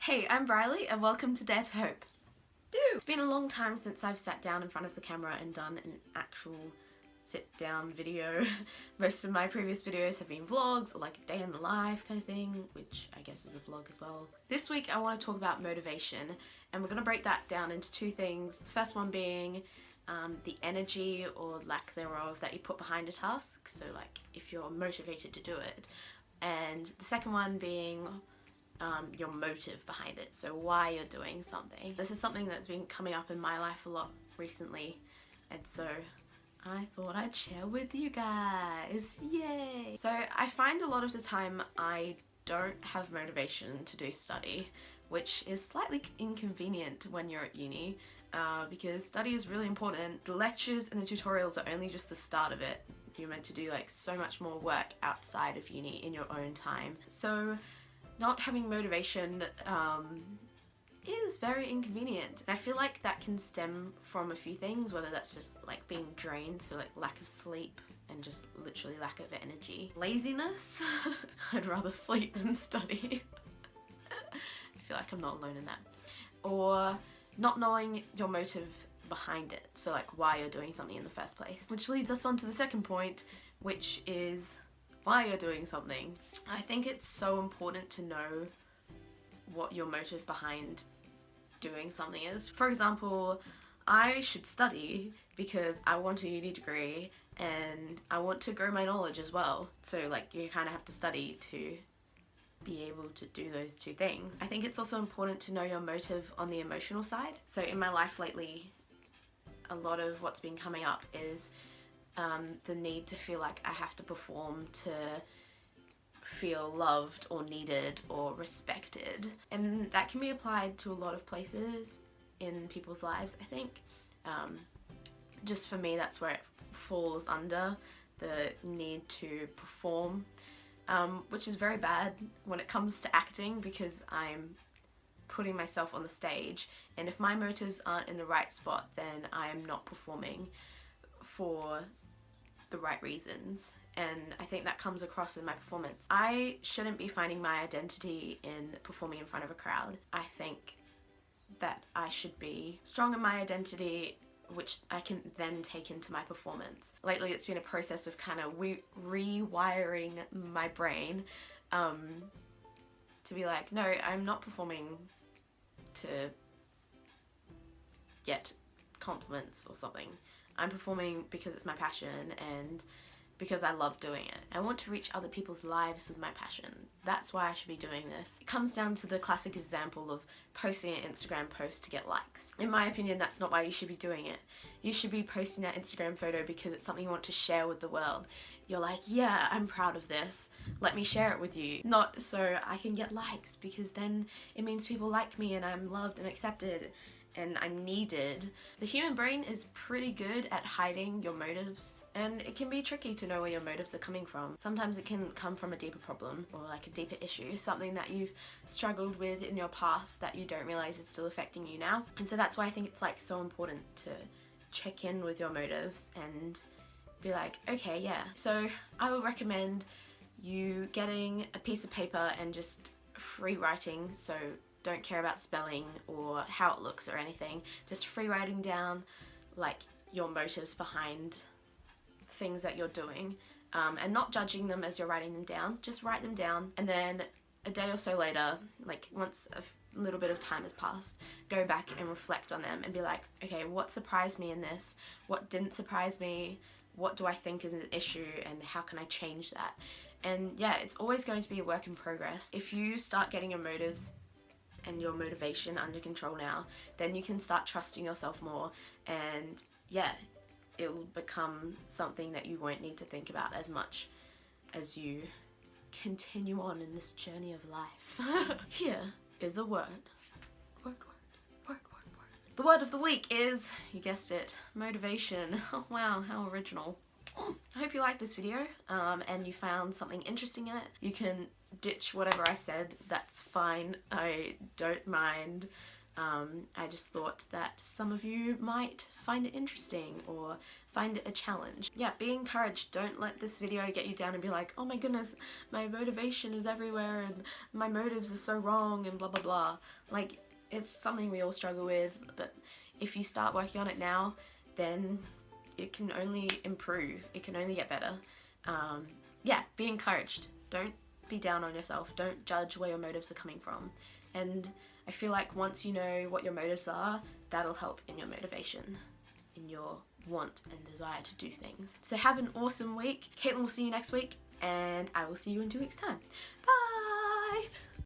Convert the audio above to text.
Hey, I'm Briarley and welcome to Dare to Hope. It's been a long time since I've sat down in front of the camera and done an actual sit-down video. Most of my previous videos have been vlogs or like a day in the life kind of thing, which I guess is a vlog as well. This week I want to talk about motivation, and we're going to break that down into two things. The first one being the energy or lack thereof that you put behind a task, so like if you're motivated to do it, and the second one being your motive behind it, so why you're doing something. This is something that's been coming up in my life a lot recently, and so I thought I'd share with you guys. Yay! So I find a lot of the time I don't have motivation to do study, which is slightly inconvenient when you're at uni, because study is really important. The lectures and the tutorials are only just the start of it. You're meant to do like so much more work outside of uni in your own time. So not having motivation is very inconvenient. And I feel like that can stem from a few things, whether that's just like being drained, so like lack of sleep and just literally lack of energy. Laziness. I'd rather sleep than study. I feel like I'm not alone in that. Or not knowing your motive behind it, so like why you're doing something in the first place. Which leads us on to the second point, which is why you're doing something. I think it's so important to know what your motive behind doing something is. For example, I should study because I want a uni degree and I want to grow my knowledge as well. So like you kind of have to study to be able to do those two things. I think it's also important to know your motive on the emotional side. So in my life lately, a lot of what's been coming up is the need to feel like I have to perform to feel loved or needed or respected, and that can be applied to a lot of places in people's lives, I think. Just for me, that's where it falls under, the need to perform, which is very bad when it comes to acting, because I'm putting myself on the stage, and if my motives aren't in the right spot, then I am not performing for the right reasons, and I think that comes across in my performance. I shouldn't be finding my identity in performing in front of a crowd. I think that I should be strong in my identity, which I can then take into my performance. Lately it's been a process of kind of rewiring my brain to be like, no, I'm not performing to get compliments or something. I'm performing because it's my passion and because I love doing it. I want to reach other people's lives with my passion. That's why I should be doing this. It comes down to the classic example of posting an Instagram post to get likes. In my opinion, that's not why you should be doing it. You should be posting that Instagram photo because it's something you want to share with the world. You're like, yeah, I'm proud of this. Let me share it with you. Not so I can get likes, because then it means people like me and I'm loved and accepted and I'm needed. The human brain is pretty good at hiding your motives, and it can be tricky to know where your motives are coming from. Sometimes it can come from a deeper problem or like a deeper issue, something that you've struggled with in your past that you don't realize is still affecting you now. And so that's why I think it's like so important to check in with your motives and be like, okay, yeah. So I would recommend you getting a piece of paper and just free writing, so don't care about spelling or how it looks or anything. Just free writing down like your motives behind things that you're doing, and not judging them as you're writing them down. Just write them down, and then a day or so later, like once a little bit of time has passed, go back and reflect on them and be like, okay, what surprised me in this? What didn't surprise me? What do I think is an issue, and how can I change that? And yeah, it's always going to be a work in progress. If you start getting your motives and your motivation under control now, then you can start trusting yourself more, and yeah, it will become something that you won't need to think about as much as you continue on in this journey of life. Here is a word. Word. The word of the week is, you guessed it, motivation. Oh wow, how original. I hope you liked this video and you found something interesting in it. You can ditch whatever I said, that's fine. I don't mind I just thought that some of you might find it interesting or find it a challenge. Yeah, be encouraged. Don't let this video get you down and be like, oh my goodness, my motivation is everywhere and my motives are so wrong and blah blah blah. Like, it's something we all struggle with, but if you start working on it now, then it can only improve. It can only get better. Yeah, be encouraged. Don't be down on yourself. Don't judge where your motives are coming from. And I feel like once you know what your motives are, that'll help in your motivation, in your want and desire to do things. So have an awesome week. Caitlin will see you next week, and I will see you in 2 weeks' time. Bye!